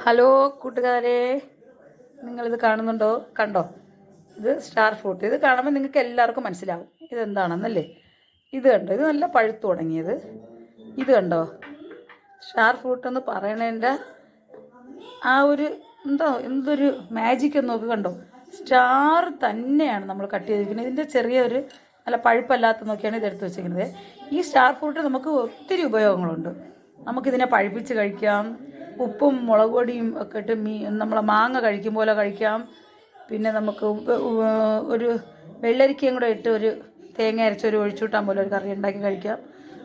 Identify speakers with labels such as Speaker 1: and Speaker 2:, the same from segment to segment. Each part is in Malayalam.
Speaker 1: ഹലോ കൂട്ടുകാരെ, നിങ്ങളിത് കാണുന്നുണ്ടോ? കണ്ടോ? ഇത് സ്റ്റാർ ഫ്രൂട്ട്. ഇത് കാണുമ്പോൾ നിങ്ങൾക്ക് എല്ലാവർക്കും മനസ്സിലാവും ഇതെന്താണെന്നല്ലേ. ഇത് കണ്ടോ, ഇത് നല്ല പഴുത്തു തുടങ്ങിയത്. ഇത് കണ്ടോ, സ്റ്റാർ ഫ്രൂട്ട് എന്ന് പറയണതിൻ്റെ ആ ഒരു എന്തൊരു മാജിക് എന്ന് നോക്കി. കണ്ടോ, സ്റ്റാർ തന്നെയാണ് നമ്മൾ കട്ട് ചെയ്തിരിക്കുന്നത്. ഇതിൻ്റെ ചെറിയൊരു നല്ല പഴുപ്പല്ലാത്ത നോക്കിയാണ് ഇതെടുത്ത് വെച്ചിരിക്കുന്നത്. ഈ സ്റ്റാർ ഫ്രൂട്ട് നമുക്ക് ഒത്തിരി ഉപയോഗങ്ങളുണ്ട്. നമുക്കിതിനെ പഴുപ്പിച്ച് കഴിക്കാം, ഉപ്പും മുളക് പൊടിയും ഒക്കെ ഇട്ട് നമ്മളെ മാങ്ങ കഴിക്കും പോലെ കഴിക്കാം. പിന്നെ നമുക്ക് ഒരു വെള്ളരിക്കയും കൂടെ ഇട്ട് ഒരു തേങ്ങ അരച്ചൊരു ഒഴിച്ചുകൂട്ടാൻ പോലെ ഒരു കറി ഉണ്ടാക്കി കഴിക്കാം.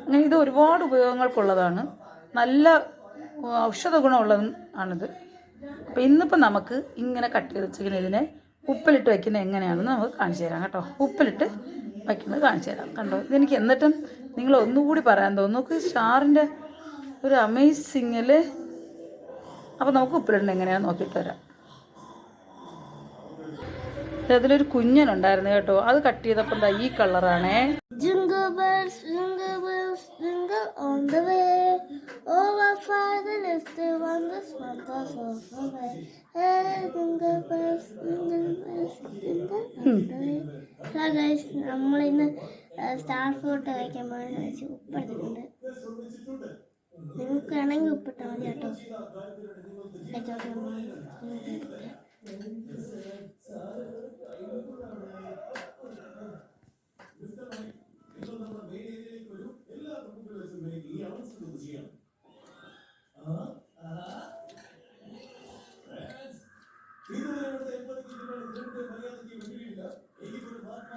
Speaker 1: അങ്ങനെ ഇത് ഒരുപാട് ഉപയോഗങ്ങൾക്കുള്ളതാണ്. നല്ല ഔഷധ ഗുണമുള്ളതും ആണിത്. അപ്പോൾ ഇന്നിപ്പോൾ നമുക്ക് ഇങ്ങനെ കട്ട് ചെയ്ത് വെച്ചിരിക്കുന്ന ഇതിനെ ഉപ്പിലിട്ട് വയ്ക്കുന്നത് എങ്ങനെയാണെന്ന് നമുക്ക് കാണിച്ചു തരാം കേട്ടോ. ഉപ്പിലിട്ട് വയ്ക്കുന്നത് കാണിച്ചു തരാം. കണ്ടോ, ഇതെനിക്ക് എന്നിട്ടും നിങ്ങൾ ഒന്നുകൂടി പറയാൻ തോന്നുന്നു. നോക്ക്, സ്റ്റാറിൻ്റെ ഒരു അമേസിങ് അല്ലേ. അപ്പോൾ നമുക്ക് ഉപ്പിലിടേണ്ട എങ്ങനെയാണെന്ന് നോക്കിയിട്ട് വരാം. അതിലൊരു കുഞ്ഞനുണ്ടായിരുന്നു കേട്ടോ, അത് കട്ട് ചെയ്തപ്പോൾ എന്താ ഈ കളറാണേ.
Speaker 2: നമ്മളിന്ന് സ്റ്റാർ ഫ്രൂട്ട് കഴിക്കുമ്പോൾ ഉപ്പെടുത്തിട്ടുണ്ട്. നിങ്ങൾക്ക് വേണമെങ്കിൽ ഉപ്പിട്ടാൽ മതി കേട്ടോ.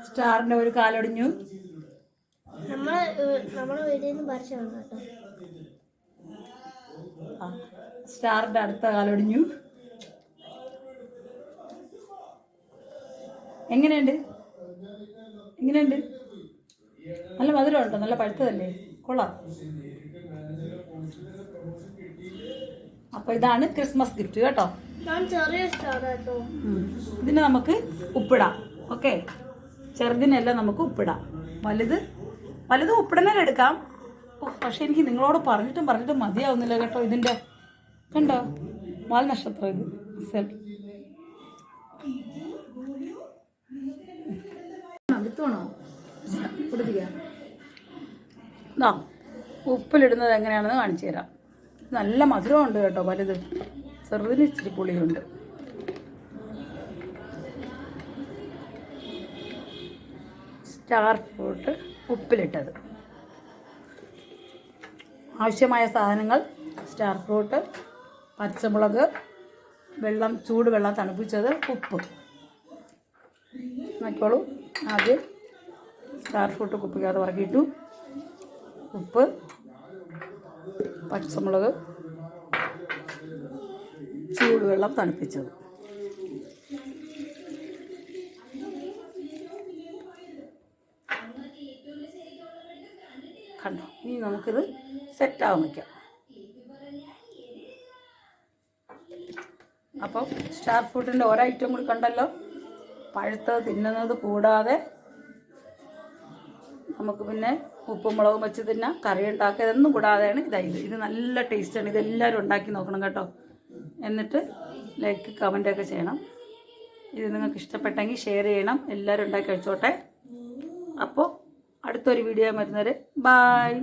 Speaker 1: സ്റ്റാറിൻ്റെ ഒരു കാലൊടിഞ്ഞു.
Speaker 2: നമ്മളെ വീട്ടിൽ നിന്ന് പറിച്ചാണ് കേട്ടോ.
Speaker 1: സ്റ്റാറിൻ്റെ അടുത്ത കാലൊടിഞ്ഞു. എങ്ങനെയുണ്ട്? നല്ല മധുരമുണ്ടോ? നല്ല പഴുത്തതല്ലേ, കൊള്ളാം. അപ്പോൾ ഇതാണ് ക്രിസ്മസ് ഗിഫ്റ്റ് കേട്ടോ. ഇതിന് നമുക്ക് ഉപ്പിടാം. ഓക്കെ, ചെറുതിനെല്ലാം നമുക്ക് ഉപ്പിടാം. വലുത് ഉപ്പിടുന്നതിലെടുക്കാം. പക്ഷെ എനിക്ക് നിങ്ങളോട് പറഞ്ഞിട്ടും മതിയാവുന്നില്ല കേട്ടോ. ഇതിൻ്റെ കണ്ടോ, വാൽ നക്ഷത്രം. ഇത് വിത്തോണോ കൊടുത്തിക്കാ. ഉപ്പിലിടുന്നത് എങ്ങനെയാണെന്ന് കാണിച്ചു തരാം. നല്ല മധുരമുണ്ട് കേട്ടോ. വലുത്, ചെറുതിന് ഇച്ചിരി പുളിയുണ്ട്. സ്റ്റാർ ഫ്രൂട്ട് ഉപ്പിലിട്ടത്. ആവശ്യമായ സാധനങ്ങൾ: സ്റ്റാർ ഫ്രൂട്ട്, പച്ചമുളക്, ചൂടുവെള്ളം തണുപ്പിച്ചത്, ഉപ്പ്. നോക്കിക്കോളൂ. ആദ്യം സ്റ്റാർ ഫ്രൂട്ട് കുപ്പിക്കകത്ത് വറക്കിയിട്ടു. ഉപ്പ്, പച്ചമുളക്, ചൂടുവെള്ളം തണുപ്പിച്ചത്. കണ്ടോ, ഇനി നമുക്കിത് സെറ്റാവാൻ വയ്ക്കാം. അപ്പോൾ സ്റ്റാർ ഫ്രൂട്ടിൻ്റെ ഓരോ ഐറ്റം കൂടി കണ്ടല്ലോ. പഴുത്തത് തിന്നുന്നത് കൂടാതെ നമുക്ക് പിന്നെ ഉപ്പും മുളകും വെച്ച് തിന്നാം, കറി ഉണ്ടാക്കുക. ഇതൊന്നും കൂടാതെയാണ് ഇത് നല്ല ടേസ്റ്റാണ്. ഇതെല്ലാവരും ഉണ്ടാക്കി നോക്കണം കേട്ടോ. എന്നിട്ട് ലൈക്ക് കമൻറ്റൊക്കെ ചെയ്യണം. ഇത് നിങ്ങൾക്ക് ഇഷ്ടപ്പെട്ടെങ്കിൽ ഷെയർ ചെയ്യണം. എല്ലാവരും ഉണ്ടാക്കി കഴിച്ചോട്ടെ. അപ്പോൾ അടുത്തൊരു വീഡിയോ വരുന്നവരെ ബായ്.